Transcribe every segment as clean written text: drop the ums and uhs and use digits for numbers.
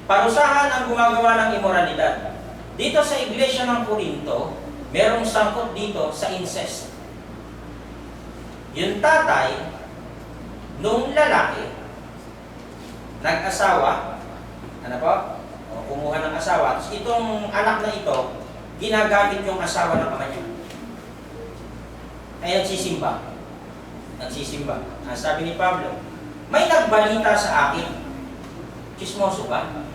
Parusahan ang gumagawa ng imoralidad. Dito sa iglesia ng Corinto, merong sangkot dito sa incest. Yung tatay, nung lalaki, nag-asawa, ano po? O, kumuha ng asawa. Tapos itong anak na ito, ginagamit yung asawa ng ama niya. Ay nagsisimba. Nagsisimba. Sabi ni Pablo, may nagbalita sa akin. Chismoso ba?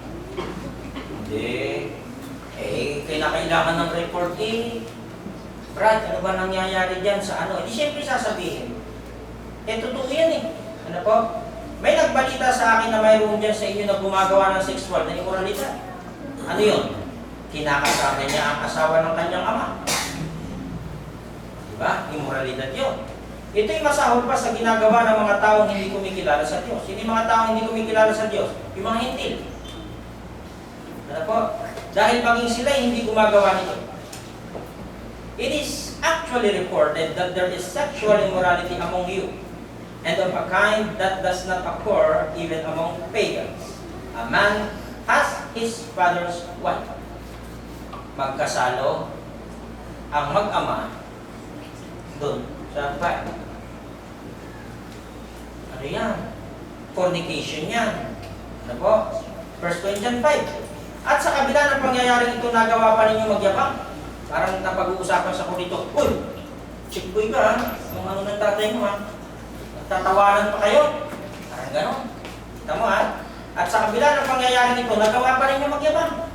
Hindi. Kailangan ng report Brad, ano ba nangyayari dyan sa ano? Hindi siyempre sasabihin. Totoo yan Ano po? May nagbalita sa akin na mayroon dyan sa inyo na gumagawa ng sexual na immoralidad. Ano yun? Kinakasama niya ang asawa ng kanyang ama. Diba? Immoralidad yun. Ito'y masahol pa sa ginagawa ng mga taong hindi kumikilala sa Diyos. Sino yung mga taong hindi kumikilala sa Diyos? Yung mga hintil. Ano po? Dahil maging sila hindi gumagawa nito. It is actually reported that there is sexual immorality among you, and of a kind that does not occur even among pagans. A man has his father's wife. Magkasalo ang mag-ama doon sa bahay. Ano yan? Fornication yan. Ano po? 1 Corinthians 5. At sa kabila ng pangyayaring ito, nagawa pa ninyo magyabang. Parang napag-uusapan sa Corinto, uy, check boy ka yung ano ng tatay mo Nagtatawanan pa kayo. Parang gano'n. Kita mo At sa kabila ng pangyayaring ito, nagawa pa rin yung magyabang.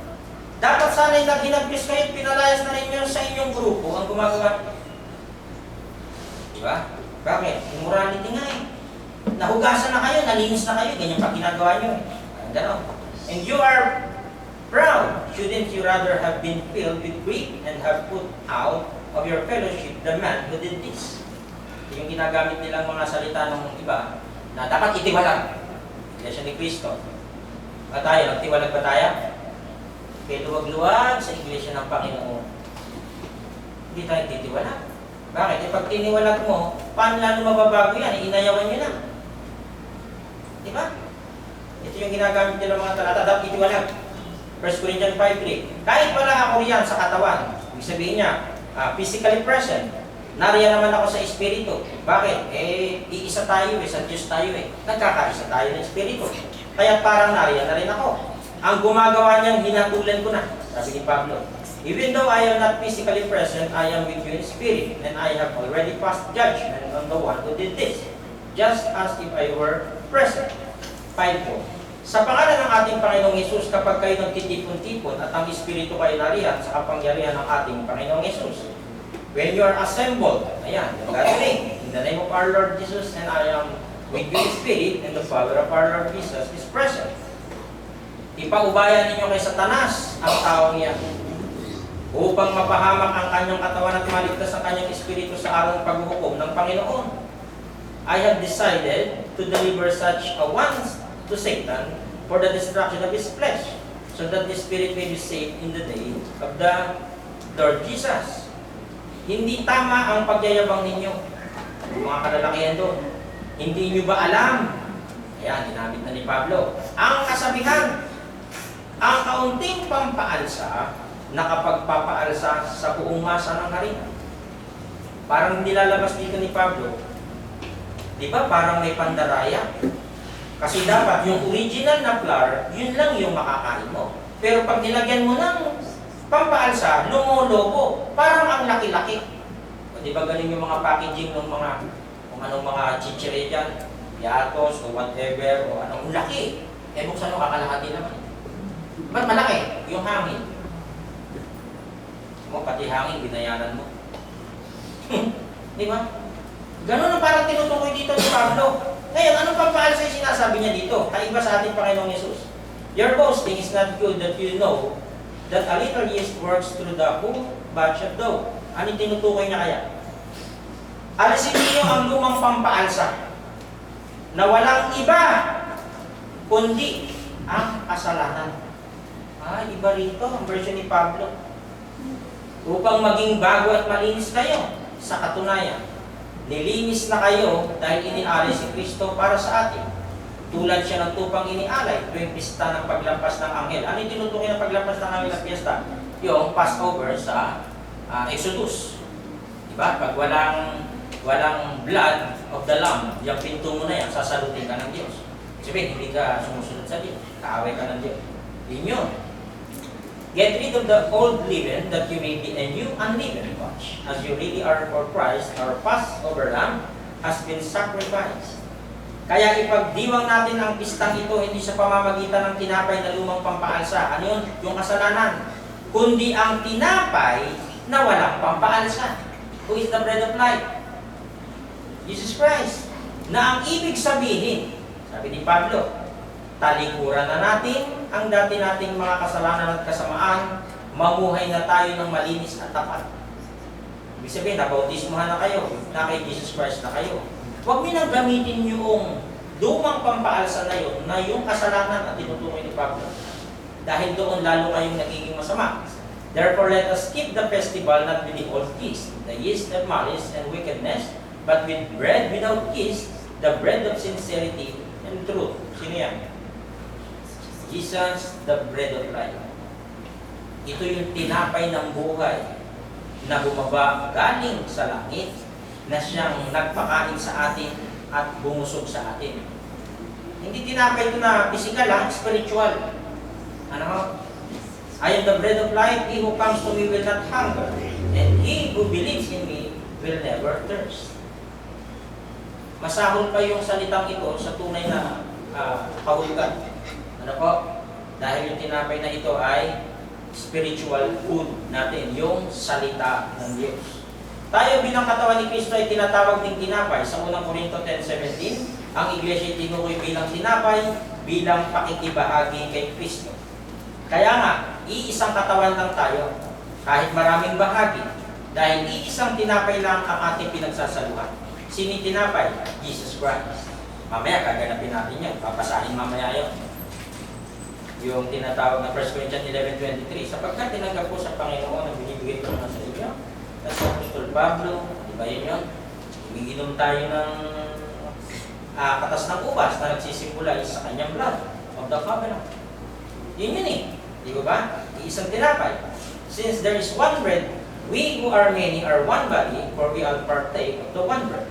Dapat sana'y naghinagpis kayo at pinalayas na rin yun sa inyong grupo ang gumagawa. Diba? Bakit? Immorality nga Nahugasan na kayo, nalinis na kayo, ganyan pa ginagawa nyo Parang gano'n. And you are proud. Shouldn't you rather have been filled with grief and have put out of your fellowship the man who did this? Yung ginagamit nilang mga salita ng iba na dapat itiwalag. Iglesia ni Cristo. Ba tayo? Nagtiwalag ba tayo? Kaya luwag-luwag sa Iglesia ng Panginoon. Hindi tayo titiwalag. Bakit? Pag tiniwalag mo, paano lalo mababago yan? Inayawan nyo na. Diba? Ito yung ginagamit nilang mga talata. Dapat itiwalag. 1 Corinthians 5:3. Kahit wala ako riyan sa katawan, ibig sabihin niya, physically present, nariyan naman ako sa Espiritu. Bakit? Iisa tayo sa Diyos tayo Nagkakaisa tayo ng Espiritu. Kaya parang nariyan na rin ako. Ang gumagawa niyan, hinatulan ko na. Sabi ni Pablo, even though I am not physically present, I am with you in spirit, and I have already passed judgment on the one who did this, just as if I were present. 5. Sa pangalan ng ating Panginoong Hesus, kapag kayo nagtitipon-tipon at ang Espiritu kayo nariyan sa kapangyarihan ng ating Panginoong Hesus. When you are assembled, ayan, yung gathering, in the name of our Lord Jesus, and I am with you in spirit, and the power of our Lord Jesus is present. Ipaubayan ninyo kay Satanas ang taong iyan, upang mapahamak ang kanyang katawan at maligtas ang kanyang Espiritu sa araw ng paghuhukom ng Panginoon. I have decided to deliver such a one to Satan for the destruction of his flesh, so that the spirit may be saved in the day of the Lord Jesus. Hindi tama ang pagyayabang ninyo, mga kalalakihan doon. Hindi nyo ba alam? Ayan, ginamit na ni Pablo. Ang kasabihan, ang kaunting pampaalsa, nakapagpapaalsa sa buong masa ng harina. Parang nilalabas dito ni Pablo. Di ba parang may pandaraya? Kasi dapat yung original na flour, yun lang yung makakain mo. Pero pag nilagyan mo ng pampaalsa, lumolobo, parang ang laki-laki. O di ba galing yung mga packaging ng mga, kung anong mga chichire dyan, yatos o whatever, o anong laki. Eh buksan mo, kakalahati naman. Ba't malaki? Yung hangin. Mo, pati hangin, binayaran mo. Di ba? Ganun ang parang tinutukoy dito ni Pablo. Ngayon, anong pampaalsa yung sinasabi niya dito? Kaiba sa ating Panginoong Yesus. Your boasting is not good that you know that a little yeast works through the whole batch of dough. Ano tinutukoy niya kaya? Alisin niyo ang lumang pampaalsa na walang iba kundi ang kasalanan. Iba rito ang version ni Pablo. Upang maging bago at malinis kayo sa katunayan. Nilinis na kayo dahil inialay si Kristo para sa atin. Tulad siya ng tupang inialay tuwing pista ng paglampas ng anghel. Ano yung tinutukoy ng paglampas ng anghel na piyesta? Yung Passover sa Exodus. Diba? Pag walang blood of the lamb, yung pinto mo na yan, sasalutin ka ng Diyos. Sabihin, hindi ka sumusunod sa Diyos. Kaaway ka ng Diyos. Yun yun. Get rid of the old leaven that you may be a new unleavened batch, as you really are for Christ. Our Passover lamb has been sacrificed. Kaya ipagdiwang natin ang pistang ito hindi sa pamamagitan ng tinapay na lumang pampaalsa. Ano yun? Yung kasalanan. Kundi ang tinapay na walang pampaalsa. Who is the bread of life? Jesus Christ. Na ang ibig sabihin, sabi ni Pablo, talikuran na natin ang dati nating mga kasalanan at kasamaan, mamuhay na tayo ng malinis at tapat. Ibig sabihin, nabautismuhan na kayo, na kay Jesus Christ na kayo. Huwag mo nang gamitin yung lumang pampaalsa na yun, na yung kasalanan at tinutukoy ni Pablo. Dahil doon lalo kayong nagiging masama. Therefore, let us keep the festival not with the old yeast, the yeast of malice and wickedness, but with bread without yeast, the bread of sincerity and truth. Sino yan? Jesus, the bread of life. Ito yung tinapay ng buhay na bumaba galing sa langit, na siyang nagpakain sa atin at bumusog sa atin. Hindi tinapay ito na physical lang, spiritual. Ano? I am the bread of life, he who comes to me will not hunger, and he who believes in me will never thirst. Masahol pa yung salitang ito sa tunay na kahulugan. Ano po? Dahil yung tinapay na ito ay spiritual food natin, yung salita ng Diyos. Tayo bilang katawan ni Kristo ay tinatawag ding tinapay. Sa unang Korinto 10:17, ang iglesia ay tinukoy bilang tinapay, bilang pakikibahagi kay Kristo. Kaya nga, iisang katawan lang tayo, kahit maraming bahagi, dahil iisang tinapay lang ang ating pinagsasaluhan. Sino tinapay? Jesus Christ. Mamaya, gaganapin natin yan. Papasahin mamaya yun. Yung tinatawag na 1 Corinthians 11:23, sapagkat tinanggap ko sa Panginoon ang binibigay ko naman sa inyo. At sa Apostol Pablo, di ba yun? Umiinom tayo ng katas ng ubas na nagsisimbolize sa kanyang blood of the covenant. Yun yun eh. Di ba? Iisang tinapay. Since there is one bread, we who are many are one body, for we all partake of the one bread.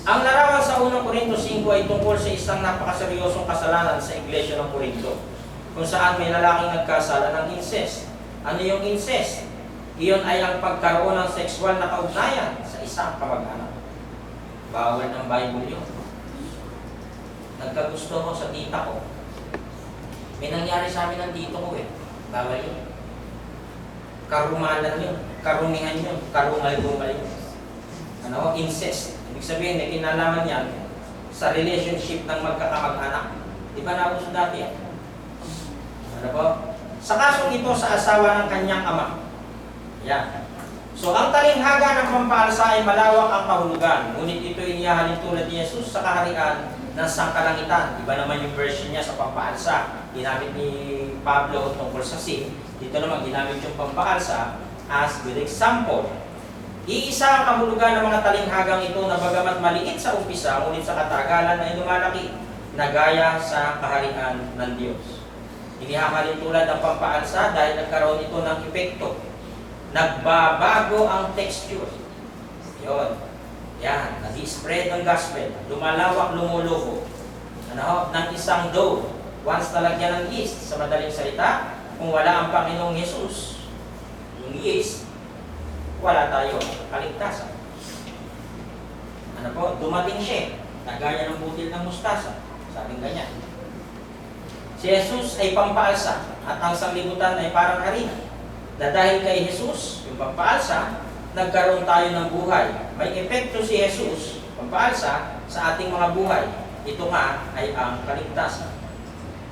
Ang larawan sa unang Korinto 5 ay tungkol sa isang napakaseryosong kasalanan sa iglesia ng Korinto, kung saan may lalaking nagkasala ng incest. Ano yung incest? Iyon ay ang pagkaroon ng sexual na kaugnayan sa isang kamag-anak. Bawal ng Bible yun. Nagkagusto ko sa tita ko. May nangyari sa amin ng tito ko eh. Bawal yun. Karumalan yun. Karumihan yun. Karungal-rungal yun. Ano? Incest. Ibig sabihin, may kinalaman yan sa relationship ng magkakamag-anak. Di ba nauso dati yan? Ano po? Sa kasong ito sa asawa ng kanyang ama. Yan. So, ang talinghaga ng pampaalsa ay malawak ang kahulugan. Ngunit ito inihahalin tulad ni Jesus sa kaharian ng sangkalangitan. Iba naman yung version niya sa pampaalsa. Ginamit ni Pablo tungkol sa sin. Dito naman ginamit yung pampaalsa as good example. Iisa ang kahulugan ng mga talinghagang ito na bagamat maliit sa umpisa, ngunit sa katagalan ay lumalaki na gaya sa kaharian ng Diyos. Inihahalin tulad ng pampaalsa dahil nagkaroon ito ng epekto. Nagbabago ang texture. Yun. Yan. Nag-spread ang gospel. Lumalawak, lumulubo. Ano? Ng isang dough. Once nalagyan ng yeast, sa madaling salita, kung wala ang Panginoong Jesus, yung yeast, wala tayo kaligtasan. Ano po? Dumating siya. Nagaya ng butil ng mustasa. Sabing ganyan. Si Jesus ay pampaalsa at ang sanglibutan ay parang harina. Na dahil kay Jesus, yung pampaalsa, nagkaroon tayo ng buhay. May epekto si Jesus, pampaalsa, sa ating mga buhay. Ito nga ay ang kaligtasan.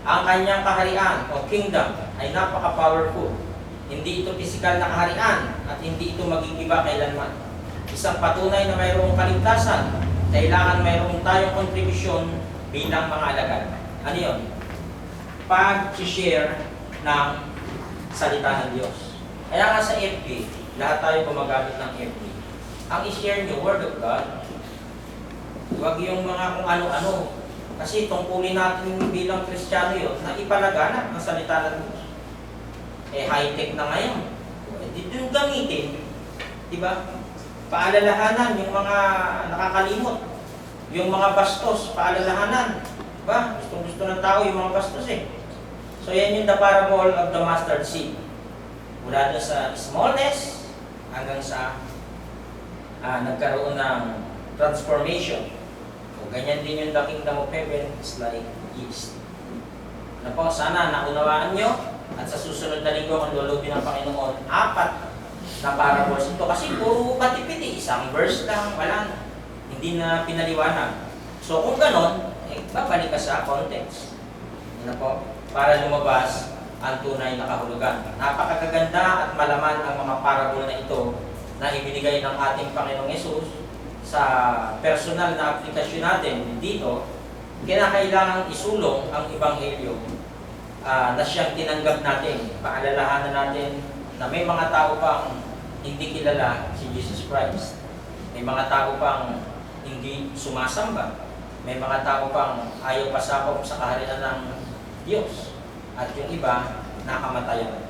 Ang kanyang kaharian o kingdom ay napaka-powerful. Hindi ito pisikal na kaharian at hindi ito magigiba kailanman. Isang patunay na mayroong kaligtasan, kailangan mayroong tayong kontribusyon bilang mga alagad. Ano yun? Pag-share ng salita ng Diyos. Kaya nga sa FB, lahat tayo gumagamit ng FB. Ang i-share nyo, Word of God, huwag yung mga kung ano-ano. Kasi tungkulin natin bilang Kristiyano yun, na ipalaganap ng salita ng Diyos. Eh, high-tech na ngayon. Hindi yung gamitin, di ba? Paalalahanan yung mga nakakalimot. Yung mga bastos, paalalahanan. Di ba? Gustong-gusto ng tao yung mga bastos eh. So, yan yung the parable of the mustard seed. Mula doon sa smallness hanggang sa nagkaroon ng transformation. So, ganyan din yung the kingdom of heaven is like yeast. Ano po, sana naunawaan nyo at sa susunod na linggo kung lulubin ng Panginoon, 4 na parables ito. Kasi puro katipid eh, isang verse lang, wala na. Hindi na pinaliwanag. So kung ganon, babalik ka sa context. Ano po? Para lumabas ang tunay na kahulugan. Napakaganda at malaman ang mga parable na ito na ibinigay ng ating Panginoong Yesus sa personal na aplikasyon natin dito. Kinakailangan isulong ang Ebanghelyo na siyang tinanggap natin. Paalalahanan natin na may mga tao pang hindi kilala si Jesus Christ. May mga tao pang hindi sumasamba. May mga tao pang ayaw pasakop sa kaharian ng Diyos. At yung iba, nakamatayan.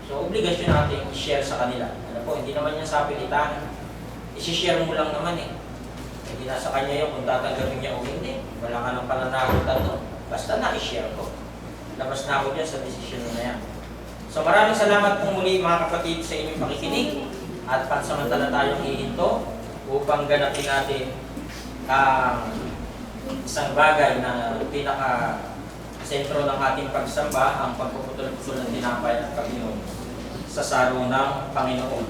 So, obligasyon natin i-share sa kanila. Ano po, hindi naman yan sa pilitan. I-share mo lang naman eh. Hindi nasa kanya yun kung tatanggapin niya o hindi. Wala ka ng pananagutan doon. Basta na-i-share ko. Labas na ako dyan sa desisyon na yan. So maraming salamat po muli mga kapatid sa inyong pakikinig at pansamantala tayong hihinto upang ganapin natin ang isang bagay na pinaka-sentro ng ating pagsamba, ang pagpuputol-putol ng tinapay at Panginoon sa saro ng Panginoon.